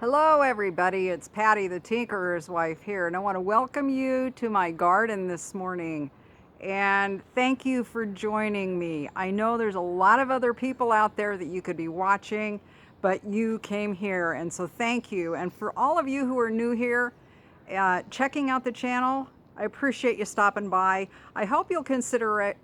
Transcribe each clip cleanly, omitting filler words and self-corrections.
Hello everybody, it's Patty the Tinkerer's wife here, and I want to welcome you to my garden this morning. And thank you for joining me. I know there's a lot of other people out there that you could be watching, but you came here, and so thank you. And for all of you who are new here, checking out the channel, I appreciate you stopping by. I hope you'll consider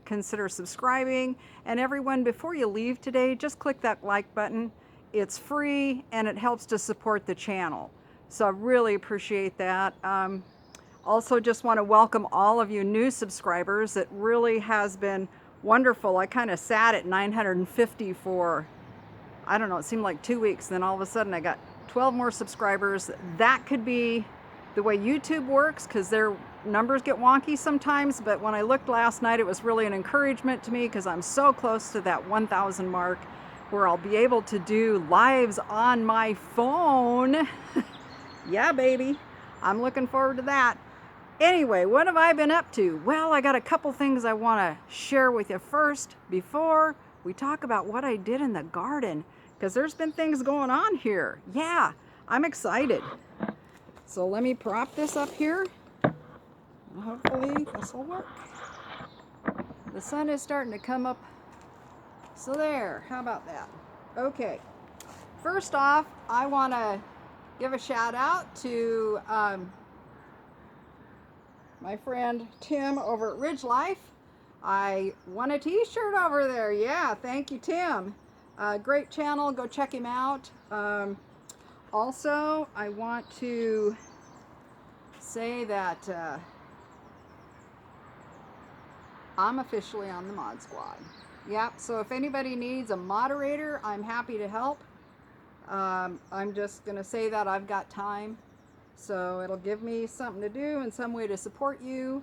subscribing. And everyone, before you leave today, just click that like button. It's free and it helps to support the channel. So I really appreciate that. Also just want to welcome all of you new subscribers. It really has been wonderful. I kind of sat at 950 for, I don't know, it seemed like 2 weeks. Then all of a sudden I got 12 more subscribers. That could be the way YouTube works because their numbers get wonky sometimes. But when I looked last night, it was really an encouragement to me because I'm so close to that 1,000 mark, where I'll be able to do lives on my phone. Yeah, baby. I'm looking forward to that. Anyway, what have I been up to? Well, I got a couple things I want to share with you first before we talk about what I did in the garden, because there's been things going on here. Yeah, I'm excited. So let me prop this up here. Hopefully this will work. The sun is starting to come up. So there, how about that? Okay, first off, I want to give a shout out to my friend Tim over at Ridge Life. I won a t-shirt over there. Yeah, thank you, Tim. Great channel, go check him out. Also, I want to say that I'm officially on the Mod Squad. Yep, so if anybody needs a moderator, I'm happy to help. I'm just going to say that I've got time, so it'll give me something to do and some way to support you.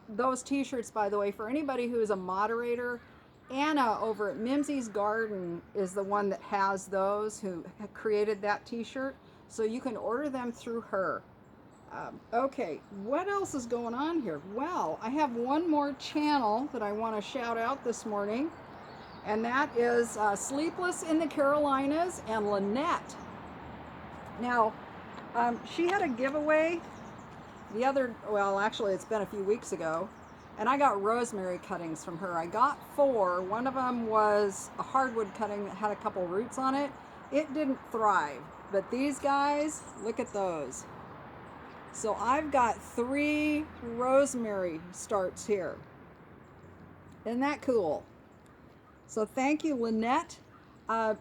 Those t-shirts, by the way, for anybody who is a moderator, Anna over at Mimsy's Garden is the one that has those, who created that t-shirt, so you can order them through her. Okay, what else is going on here? Well, I have one more channel that I want to shout out this morning, and that is Sleepless in the Carolinas and Lynette. Now, she had a giveaway actually it's been a few weeks ago, and I got rosemary cuttings from her. I got 4. One of them was a hardwood cutting that had a couple roots on it. It didn't thrive, but these guys, look at those. So I've got 3 rosemary starts here. Isn't that cool? So thank you, Lynette. Go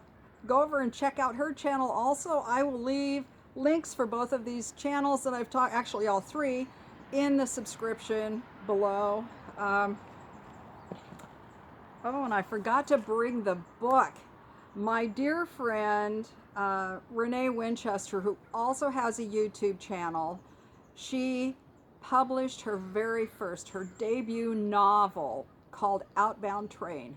over and check out her channel also. I will leave links for both of these channels that I've taught, actually all 3, in the subscription below. Oh, and I forgot to bring the book. My dear friend, Renee Winchester, who also has a YouTube channel, she published her debut novel called Outbound Train.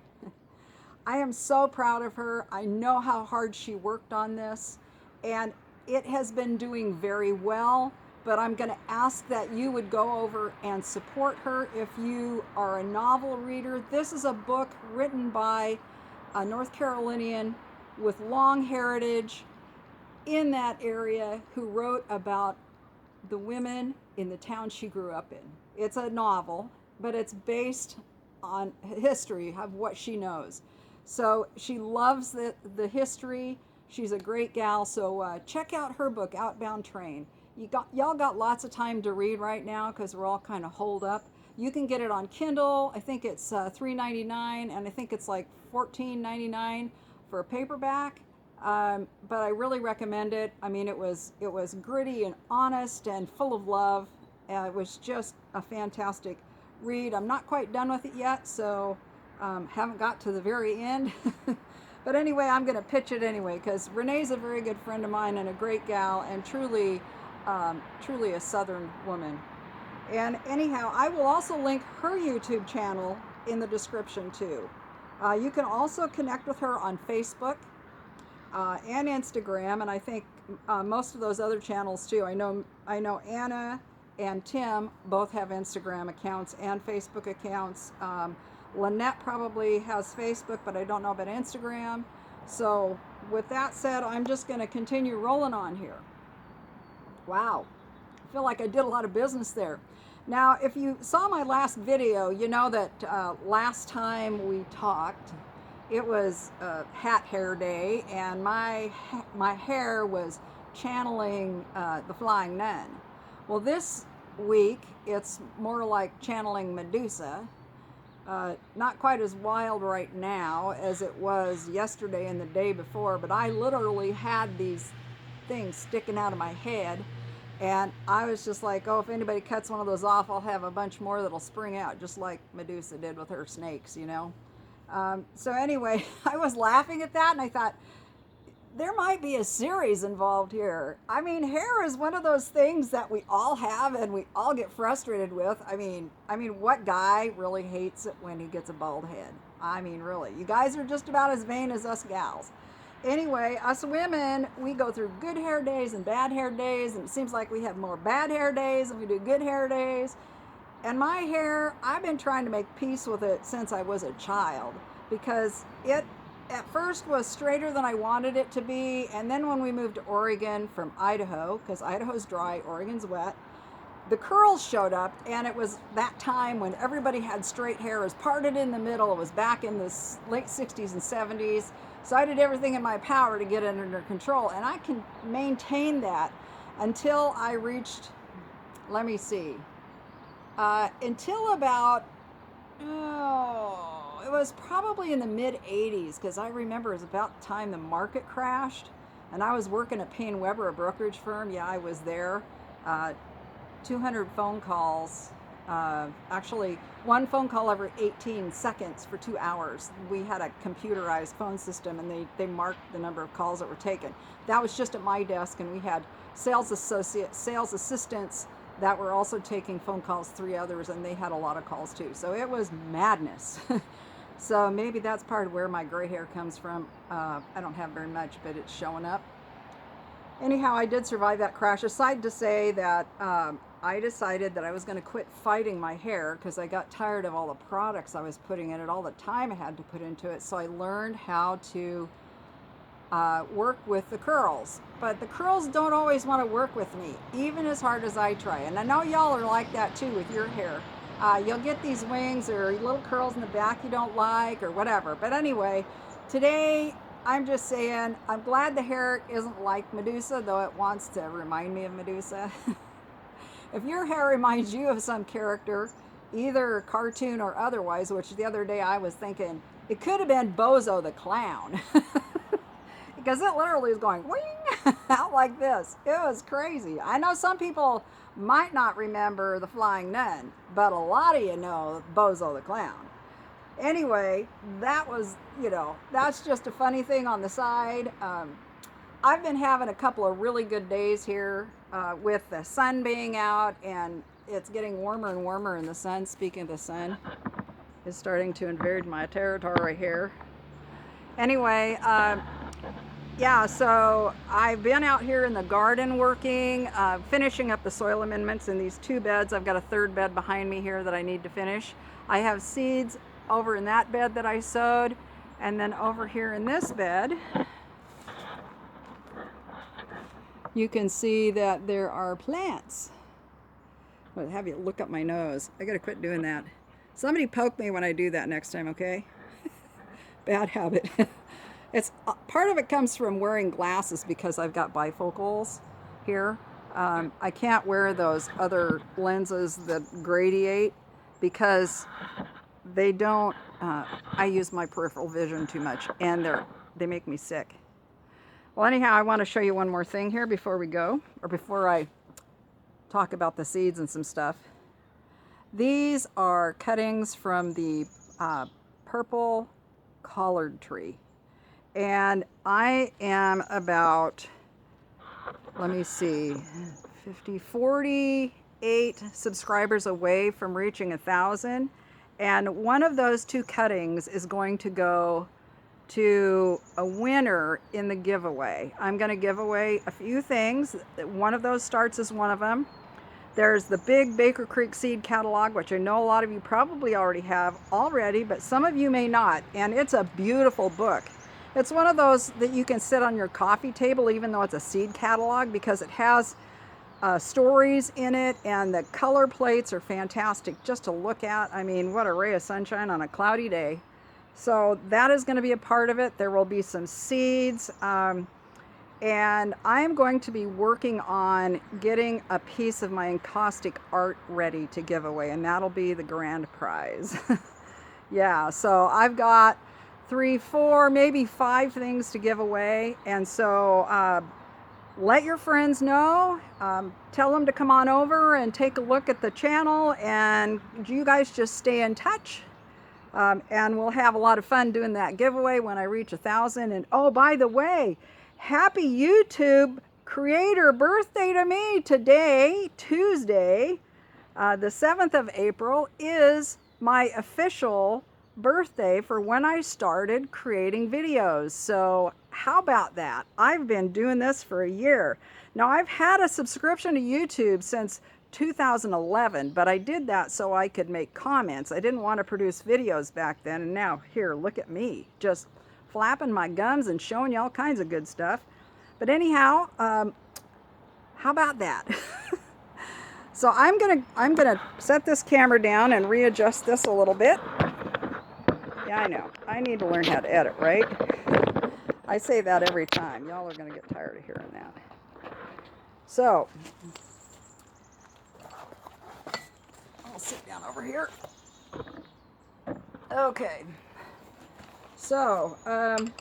I am so proud of her. I know how hard she worked on this, and it has been doing very well, but I'm going to ask that you would go over and support her if you are a novel reader. This is a book written by a North Carolinian with long heritage in that area who wrote about the women in the town she grew up in. It's a novel, but it's based on history of what she knows. So she loves the history. She's a great gal. So check out her book, Outbound Train. Y'all got lots of time to read right now because we're all kind of holed up. You can get it on Kindle. I think it's $3.99, and I think it's like $14.99 for a paperback. But I really recommend it. I mean, it was gritty and honest and full of love. It was just a fantastic read. I'm not quite done with it yet, so haven't got to the very end. But anyway, I'm going to pitch it anyway because Renee's a very good friend of mine and a great gal, and truly a Southern woman. And anyhow, I will also link her YouTube channel in the description too. You can also connect with her on Facebook and Instagram, and I think most of those other channels too. I know Anna and Tim both have Instagram accounts and Facebook accounts. Lynette probably has Facebook, but I don't know about Instagram. So with that said, I'm just going to continue rolling on here. Wow. I feel like I did a lot of business there. Now, if you saw my last video, you know that last time we talked, it was hat hair day, and my hair was channeling the flying nun. Well, this week it's more like channeling Medusa. Not quite as wild right now as it was yesterday and the day before, but I literally had these things sticking out of my head, and I was just like, oh, if anybody cuts one of those off, I'll have a bunch more that'll spring out, just like Medusa did with her snakes, you know. So anyway, I was laughing at that, and I thought, there might be a series involved here. I mean, hair is one of those things that we all have and we all get frustrated with. I mean, what guy really hates it when he gets a bald head? I mean, really, you guys are just about as vain as us gals. Anyway, us women, we go through good hair days and bad hair days, and it seems like we have more bad hair days than we do good hair days. And my hair, I've been trying to make peace with it since I was a child, because it at first was straighter than I wanted it to be, and then when we moved to Oregon from Idaho, because Idaho's dry, Oregon's wet, the curls showed up, and it was that time when everybody had straight hair. It was parted in the middle. It was back in the late 60s and 70s, so I did everything in my power to get it under control, and I can maintain that until I reached, let me see, until about, it was probably in the mid 80s, because I remember it was about the time the market crashed, and I was working at Payne Weber, a brokerage firm. Yeah, I was there. 200 phone calls, actually one phone call every 18 seconds for 2 hours. We had a computerized phone system, and they marked the number of calls that were taken. That was just at my desk, and we had sales associates, sales assistants that were also taking phone calls, 3 others, and they had a lot of calls too. So it was madness. So maybe that's part of where my gray hair comes from. I don't have very much, but it's showing up. Anyhow, I did survive that crash. Aside to say that I decided that I was going to quit fighting my hair because I got tired of all the products I was putting in it, all the time I had to put into it. So I learned how to work with the curls. But the curls don't always want to work with me, even as hard as I try. And I know y'all are like that too with your hair. You'll get these wings or little curls in the back you don't like or whatever. But anyway, today I'm just saying I'm glad the hair isn't like Medusa, though it wants to remind me of Medusa. If your hair reminds you of some character, either cartoon or otherwise, which the other day I was thinking it could have been Bozo the Clown. Because it literally is going wing out like this. It was crazy. I know some people might not remember the Flying Nun, but a lot of you know Bozo the Clown. Anyway, that was, that's just a funny thing on the side. I've been having a couple of really good days here with the sun being out, and it's getting warmer and warmer in the sun. Speaking of the sun, it's starting to invade my territory here. Anyway, yeah, so I've been out here in the garden working, finishing up the soil amendments in these 2 beds. I've got a 3rd bed behind me here that I need to finish. I have seeds over in that bed that I sowed, and then over here in this bed, you can see that there are plants. I'll have you look up my nose. I gotta quit doing that. Somebody poke me when I do that next time, okay? Bad habit. It's part of it comes from wearing glasses because I've got bifocals here. I can't wear those other lenses that gradiate because they don't. I use my peripheral vision too much, and they make me sick. Well, anyhow, I want to show you one more thing here before we go, or before I talk about the seeds and some stuff. These are cuttings from the purple collard tree. And I am about, let me see, 48 subscribers away from reaching 1,000. And one of those 2 cuttings is going to go to a winner in the giveaway. I'm going to give away a few things. One of those starts as one of them. There's the big Baker Creek Seed Catalog, which I know a lot of you probably already have already, but some of you may not. And it's a beautiful book. It's one of those that you can sit on your coffee table even though it's a seed catalog, because it has stories in it, and the color plates are fantastic just to look at. I mean, what a ray of sunshine on a cloudy day. So that is going to be a part of it. There will be some seeds. And I'm going to be working on getting a piece of my encaustic art ready to give away, and that'll be the grand prize. Yeah, so I've got 3, 4, maybe 5 things to give away, and so let your friends know. Tell them to come on over and take a look at the channel, and you guys just stay in touch. And we'll have a lot of fun doing that giveaway when I reach 1,000. And oh, by the way, happy YouTube creator birthday to me today, Tuesday. The 7th of April is my official birthday for when I started creating videos. So how about that? I've been doing this for a year. Now, I've had a subscription to YouTube since 2011, but I did that so I could make comments. I didn't want to produce videos back then, and now here, look at me, just flapping my gums and showing you all kinds of good stuff. But anyhow, how about that? So I'm gonna set this camera down and readjust this a little bit. Yeah, I know. I need to learn how to edit, right? I say that every time. Y'all are gonna get tired of hearing that. So I'll sit down over here. Okay. So I'm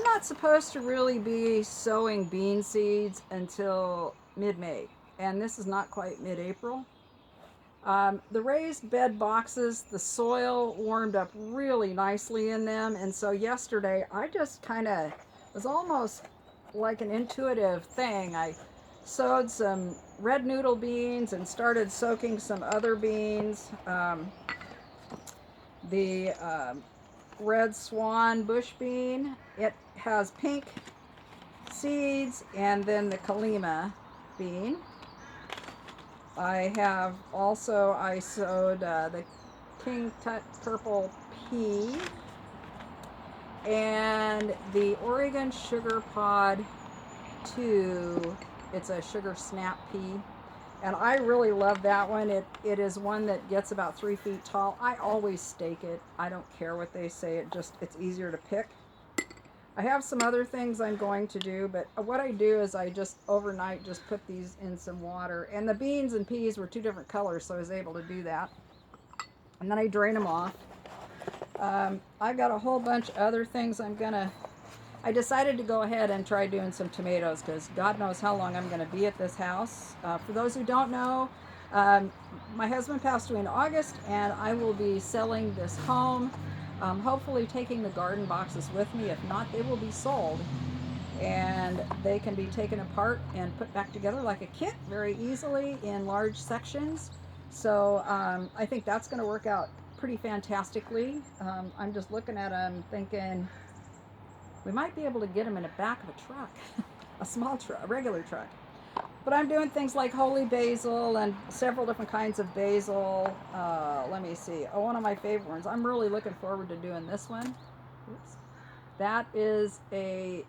not supposed to really be sowing bean seeds until mid-May, and this is not quite mid-April. The raised bed boxes, the soil warmed up really nicely in them, and so yesterday I just kind of, was almost like an intuitive thing. I sowed some red noodle beans and started soaking some other beans. The red swan bush bean, it has pink seeds, and then the Kalima bean. I have also, I sowed the King Tut purple pea and the Oregon Sugar Pod 2. It's a sugar snap pea, and I really love that one. It is one that gets about 3 feet tall. I always stake it. I don't care what they say. It's easier to pick. I have some other things I'm going to do, but what I do is I just overnight just put these in some water. And the beans and peas were 2 different colors, so I was able to do that. And then I drain them off. I've got a whole bunch of other things I decided to go ahead and try doing some tomatoes, because God knows how long I'm going to be at this house. For those who don't know, my husband passed away in August, and I will be selling this home. Hopefully taking the garden boxes with me. If not, they will be sold, and they can be taken apart and put back together like a kit very easily in large sections. So I think that's going to work out pretty fantastically. I'm just looking at them thinking we might be able to get them in the back of a truck, a small truck, a regular truck. But I'm doing things like holy basil and several different kinds of basil. Let me see. Oh, one of my favorite ones. I'm really looking forward to doing this one. Oops. That is a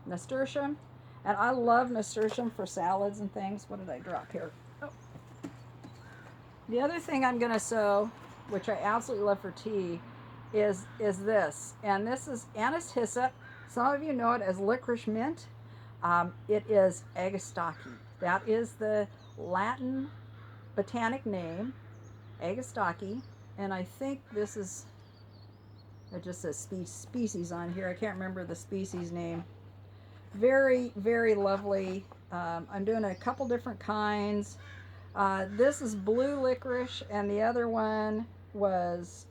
nasturtium. And I love nasturtium for salads and things. What did I drop here? Oh. The other thing I'm going to sow, which I absolutely love for tea, is this. And this is anise hyssop. Some of you know it as licorice mint. It is Agastache. That is the Latin botanic name, Agastache. And I think this is, it just says species on here. I can't remember the species name. Very, very lovely. I'm doing a couple different kinds. This is blue licorice, and the other one was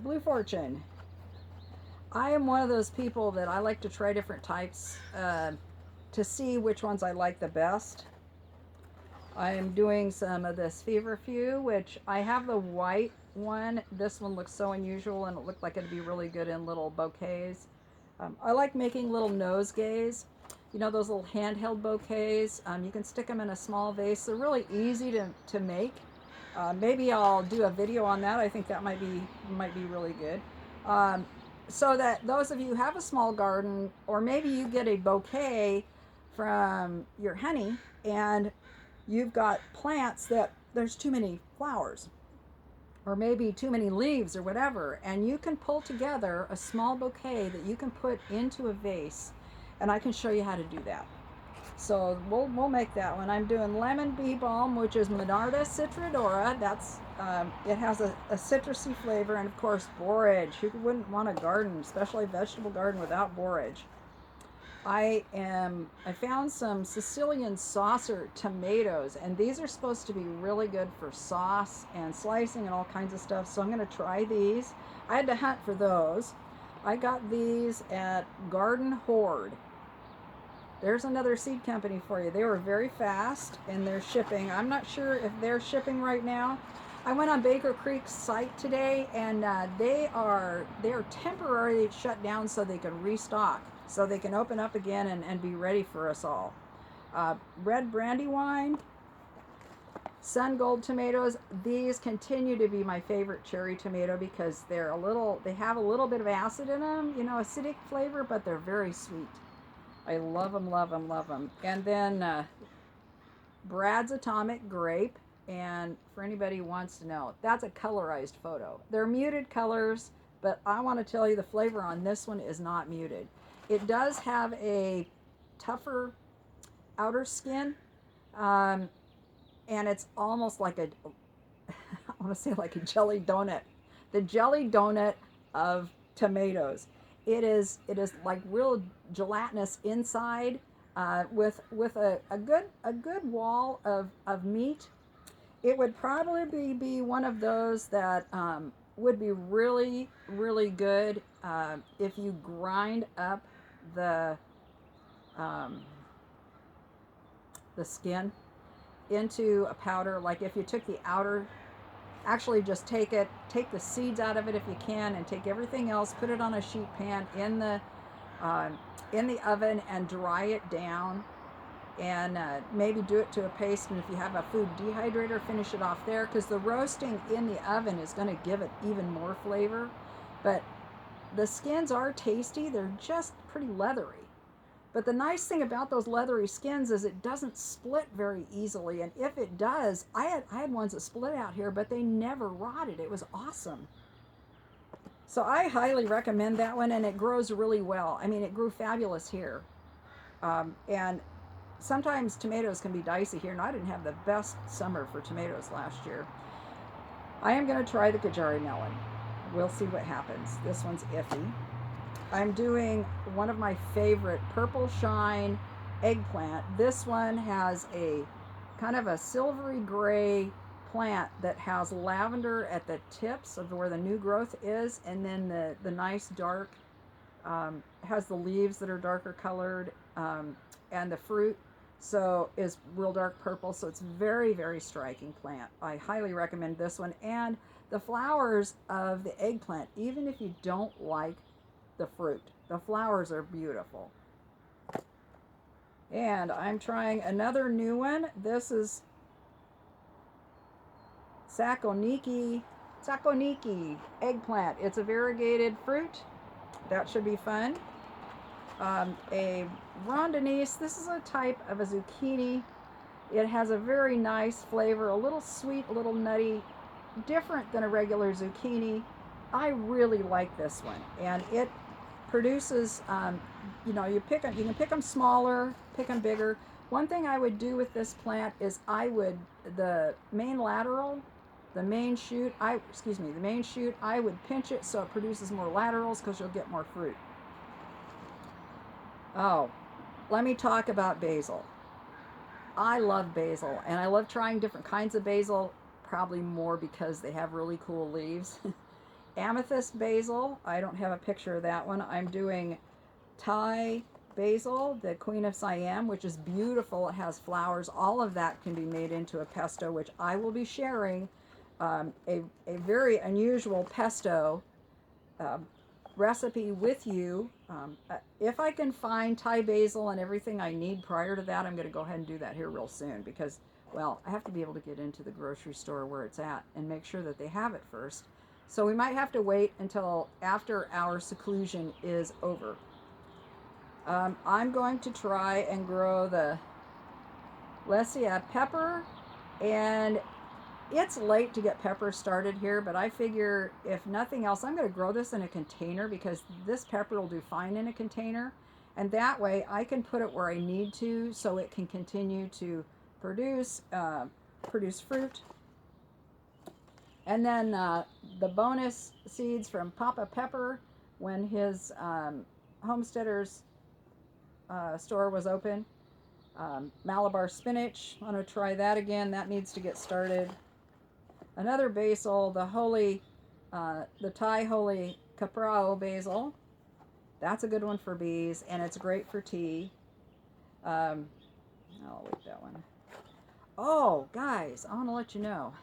Blue Fortune. I am one of those people that I like to try different types to see which ones I like the best. I am doing some of this feverfew, which I have the white one. This one looks so unusual, and it looked like it'd be really good in little bouquets. I like making little nosegays. You know, those little handheld bouquets. You can stick them in a small vase. They're really easy to make. Maybe I'll do a video on that. I think that might be really good. Um, so that those of you who have a small garden, or maybe you get a bouquet from your honey, and you've got plants that there's too many flowers, or maybe too many leaves, or whatever, and you can pull together a small bouquet that you can put into a vase, and I can show you how to do that. So we'll make that one. I'm doing lemon bee balm, which is Monarda citrodora. That's it has a citrusy flavor, and of course borage. Who wouldn't want a garden, especially a vegetable garden, without borage? I found some Sicilian saucer tomatoes, and these are supposed to be really good for sauce and slicing and all kinds of stuff. So I'm going to try these. I had to hunt for those. I got these at Garden Horde. There's another seed company for you. They were very fast in their shipping. I'm not sure if they're shipping right now. I went on Baker Creek's site today, and they're temporarily shut down so they can restock, so they can open up again and be ready for us all. Red Brandywine, Sun Gold tomatoes. These continue to be my favorite cherry tomato because they have a little bit of acid in them, acidic flavor, but they're very sweet. I love them, love them, love them. And then Brad's Atomic Grape. And for anybody who wants to know, that's a colorized photo. They're muted colors, but I want to tell you the flavor on this one is not muted. It does have a tougher outer skin, and it's almost like I want to say like a jelly donut. The jelly donut of tomatoes. It is like real gelatinous inside, with a good wall of meat. It would probably be one of those that would be really, really good if you grind up the um, the skin into a powder. Like if you took the outer, actually just take the seeds out of it if you can, and take everything else, put it on a sheet pan uh, in the oven, and dry it down, and maybe do it to a paste. And if you have a food dehydrator, finish it off there, because the roasting in the oven is going to give it even more flavor. But the skins are tasty. They're just pretty leathery. But the nice thing about those leathery skins is it doesn't split very easily. And if it does, I had ones that split out here, but they never rotted. It was awesome. So I highly recommend that one, and it grows really well. I mean, it grew fabulous here. And sometimes tomatoes can be dicey here, and I didn't have the best summer for tomatoes last year. I am going to try the Kajari melon. We'll see what happens. This one's iffy. I'm doing one of my favorite Purple Shine eggplant. This one has a kind of a silvery gray plant that has lavender at the tips of where the new growth is, and then the nice dark, has the leaves that are darker colored, and the fruit so is real dark purple. So it's very, very striking plant. I highly recommend this one. And the flowers of the eggplant, even if you don't like the fruit, the flowers are beautiful. And I'm trying another new one. This is Sakoniki eggplant. It's a variegated fruit. That should be fun. A rondinese. This is a type of a zucchini. It has a very nice flavor, a little sweet, a little nutty, different than a regular zucchini. I really like this one, and it produces. You can pick them smaller, pick them bigger. One thing I would do with this plant is the main shoot. I would pinch it so it produces more laterals, because you'll get more fruit. Oh, let me talk about basil. I love basil, and I love trying different kinds of basil, probably more because they have really cool leaves. Amethyst basil, I don't have a picture of that one. I'm doing Thai basil, the Queen of Siam, which is beautiful. It has flowers. All of that can be made into a pesto, which I will be sharing a very unusual pesto recipe with you. If I can find Thai basil and everything I need prior to that, I'm going to go ahead and do that here real soon, because Well, I have to be able to get into the grocery store where it's at and make sure that they have it first. So we might have to wait until after our seclusion is over. I'm going to try and grow the Lesia pepper, and it's late to get pepper started here, but I figure if nothing else, I'm going to grow this in a container because this pepper will do fine in a container. And that way I can put it where I need to so it can continue to produce, produce fruit. And then the bonus seeds from Papa Pepper when his homesteader's store was open. Malabar spinach, I'm going to try that again. That needs to get started. Another basil, the Thai holy caprao basil. That's a good one for bees, and it's great for tea. I'll leave that one. Oh, guys, I want to let you know.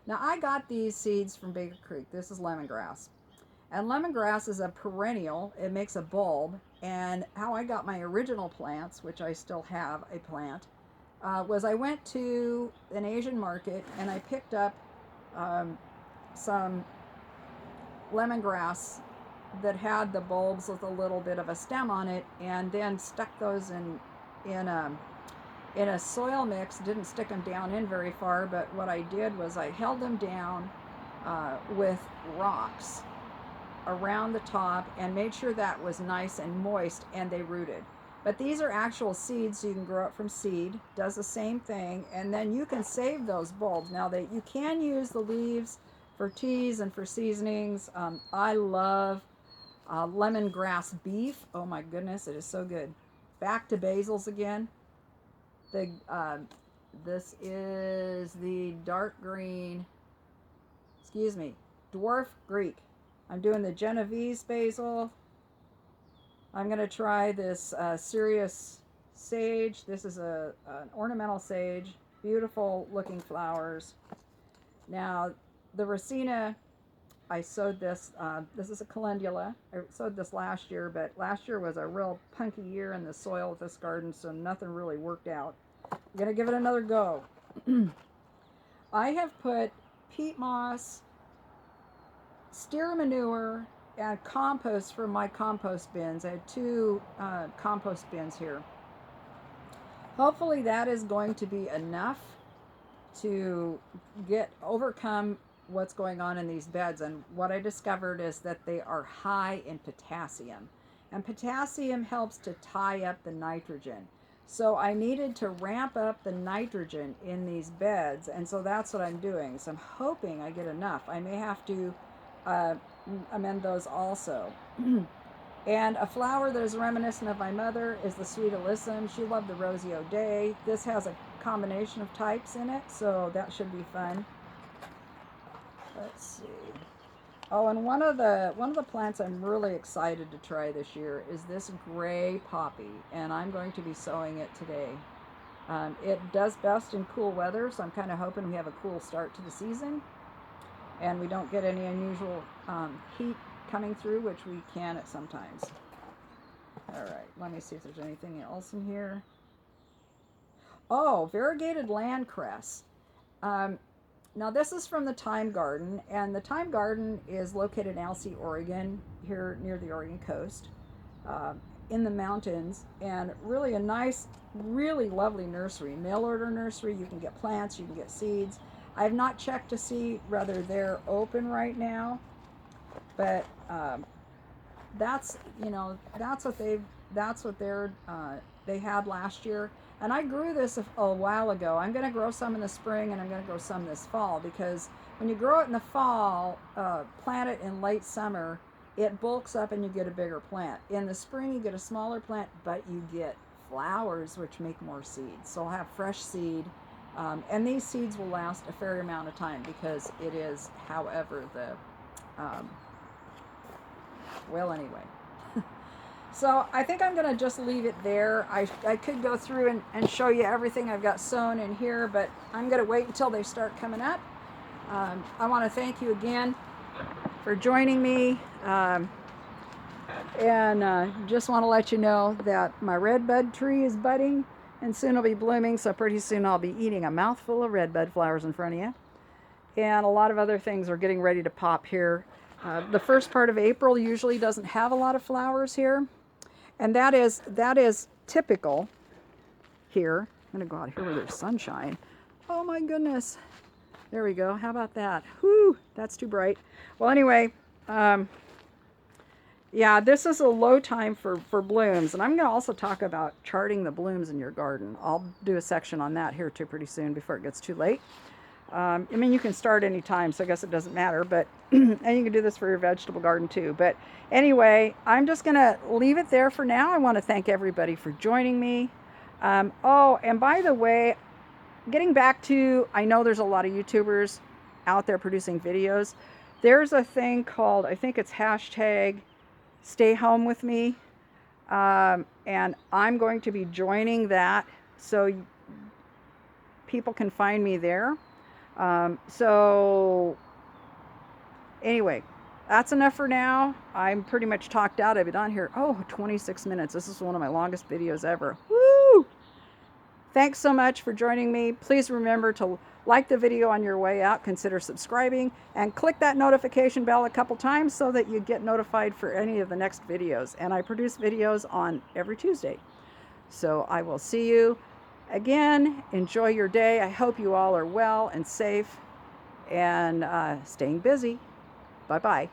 Now, I got these seeds from Baker Creek. This is lemongrass. And lemongrass is a perennial. It makes a bulb. And how I got my original plants, which I still have a plant, was I went to an Asian market and I picked up some lemongrass that had the bulbs with a little bit of a stem on it, and then stuck those in a soil mix. Didn't stick them down in very far, but what I did was I held them down with rocks around the top and made sure that was nice and moist, and they rooted. But these are actual seeds, so you can grow it from seed. Does the same thing, and then you can save those bulbs. Now you can use the leaves for teas and for seasonings. I love lemongrass beef. Oh my goodness, it is so good. Back to basils again. This is the dark green, dwarf Greek. I'm doing the Genovese basil. I'm going to try this Sirius sage. This is an ornamental sage. Beautiful looking flowers. Now, the Racina, I sowed this. This is a calendula. I sowed this last year, but last year was a real punky year in the soil of this garden, so nothing really worked out. I'm going to give it another go. I have put peat moss, steer manure, and compost from my compost bins. I had 2 compost bins here. Hopefully that is going to be enough to overcome what's going on in these beds. And what I discovered is that they are high in potassium, and potassium helps to tie up the nitrogen. So I needed to ramp up the nitrogen in these beds, and so that's what I'm doing. So I'm hoping I get enough. I may have to amend those also. And a flower that is reminiscent of my mother is the Sweet Alyssum. She loved the Rosie O'Day. This has a combination of types in it, so that should be fun. Let's see. Oh, and one of the plants I'm really excited to try this year is this gray poppy, and I'm going to be sowing it today. It does best in cool weather, so I'm kind of hoping we have a cool start to the season and we don't get any unusual heat coming through, which we can at sometimes. All right, let me see if there's anything else in here. Oh, variegated land cress. Now this is from the Thyme Garden, and the Thyme Garden is located in Alsea, Oregon, here near the Oregon coast, in the mountains, and really a nice, really lovely nursery, mail order nursery. You can get plants, you can get seeds. I have not checked to see whether they're open right now, but that's what they had last year. And I grew this a while ago. I'm going to grow some in the spring, and I'm going to grow some this fall, because when you grow it in the fall, plant it in late summer, it bulks up and you get a bigger plant. In the spring, you get a smaller plant, but you get flowers, which make more seeds. So I'll have fresh seed. And these seeds will last a fair amount of time, because it is, however, well, anyway. So I think I'm going to just leave it there. I could go through and show you everything I've got sown in here, but I'm going to wait until they start coming up. I want to thank you again for joining me. And just want to let you know that my redbud tree is budding. and soon it'll be blooming, so pretty soon I'll be eating a mouthful of redbud flowers in front of you. And a lot of other things are getting ready to pop here. The first part of April usually doesn't have a lot of flowers here, and that is typical here. I'm going to go out here where there's sunshine. Oh my goodness. There we go. How about that? Whew, that's too bright. Well, anyway, yeah, this is a low time for blooms, and I'm going to also talk about charting the blooms in your garden. I'll do a section on that here too pretty soon before it gets too late. I mean, you can start any time, so I guess it doesn't matter, but and you can do this for your vegetable garden too. But anyway, I'm just going to leave it there for now. I want to thank everybody for joining me. Oh, and by the way, getting back to, I know there's a lot of YouTubers out there producing videos. There's a thing called, I think it's hashtag stay home with me. And I'm going to be joining that so people can find me there. So anyway, that's enough for now. I'm pretty much talked out. I've been on here, 26 minutes. This is one of my longest videos ever. Woo! Thanks so much for joining me. Please remember to like the video on your way out, consider subscribing, and click that notification bell a couple times so that you get notified for any of the next videos. And I produce videos on every Tuesday. So I will see you again. Enjoy your day. I hope you all are well and safe and staying busy. Bye-bye.